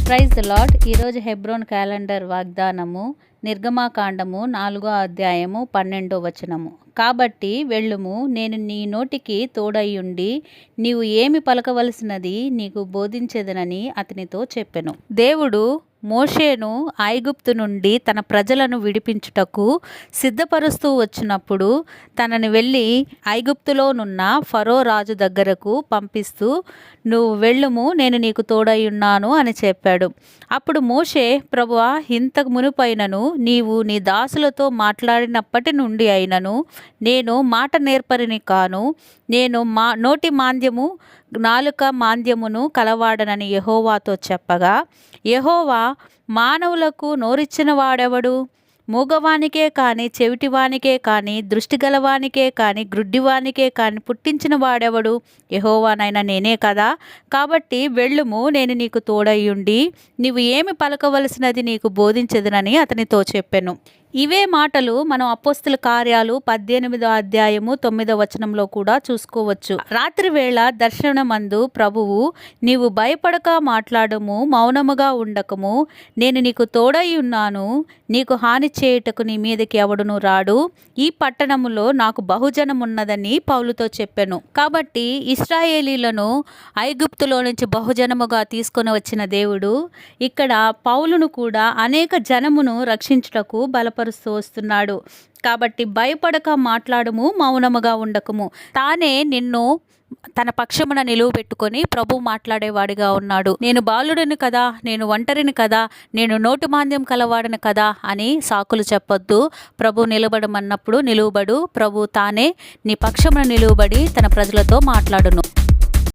Praise the lord. ఈరోజు Hebron calendar వాగ్దానము నిర్గమాకాండము 4వ అధ్యాయము 12వ వచనము. కాబట్టి వెళ్ళుము, నేను నీ నోటికి తోడయ్యుండి నీవు ఏమి పలకవలసినది నీకు బోధించెదనని అతనితో చెప్పెను. దేవుడు మోషేను ఐగుప్తు నుండి తన ప్రజలను విడిపించుటకు సిద్ధపరుస్తూ వచ్చినప్పుడు తనని వెళ్ళి ఐగుప్తులోనున్న ఫరో రాజు దగ్గరకు పంపిస్తూ, నువ్వు వెళ్ళుము, నేను నీకు తోడయ్యున్నాను అని చెప్పాడు. అప్పుడు మోషే, ప్రభువా, ఇంతకు మునుపైనను నీవు నీ దాసులతో మాట్లాడినప్పటి నుండి అయినను నేను మాట నేర్పరిని కాను, నేను నోటి మాంద్యము నాలుక మాంద్యమును కలవాడనని యెహోవాతో చెప్పగా, యెహోవా, మానవులకు నోరిచ్చిన వాడెవడు? మూగవానికే కాని, చెవిటివానికే కాని, దృష్టిగలవానికే కాని, గ్రుడ్డివానికే కాని పుట్టించిన వాడెవడు? యెహోవానైనా నేనే కదా. కాబట్టి వెళ్ళుము, నేను నీకు తోడయ్యుండి నీవు ఏమి పలకవలసినది నీకు బోధించెదనని అతనితో చెప్పెను. ఇవే మాటలు మనం అపోస్తల కార్యాలు 18వ అధ్యాయము 9వ వచనంలో కూడా చూసుకోవచ్చు. రాత్రి వేళ దర్శనమందు ప్రభువు, నీవు భయపడక మాట్లాడము, మౌనముగా ఉండకము, నేను నీకు తోడై ఉన్నాను, నీకు హాని చేయుటకు నీ మీదకి ఎవడును రాడు, ఈ పట్టణములో నాకు బహుజనమున్నదని పౌలుతో చెప్పెను. కాబట్టి ఇశ్రాయేలీలను ఐగుప్తులో నుంచి బహుజనముగా తీసుకొని వచ్చిన దేవుడు ఇక్కడ పౌలును కూడా అనేక జనమును రక్షించుటకు బలపరుస్తూ వస్తున్నాడు. కాబట్టి భయపడక మాట్లాడము, మౌనముగా ఉండకము. తానే నిన్ను తన పక్షమున నిలువ పెట్టుకొని ప్రభు మాట్లాడేవాడిగా ఉన్నాడు. నేను బాలుడిని కదా, నేను ఒంటరిని కదా, నేను నోటి మాంద్యం కలవాడిని కదా అని సాకులు చెప్పొద్దు. ప్రభు నిలబడమన్నప్పుడు నిలువబడు. ప్రభు తానే నీ పక్షమున నిలువబడి తన ప్రజలతో మాట్లాడును.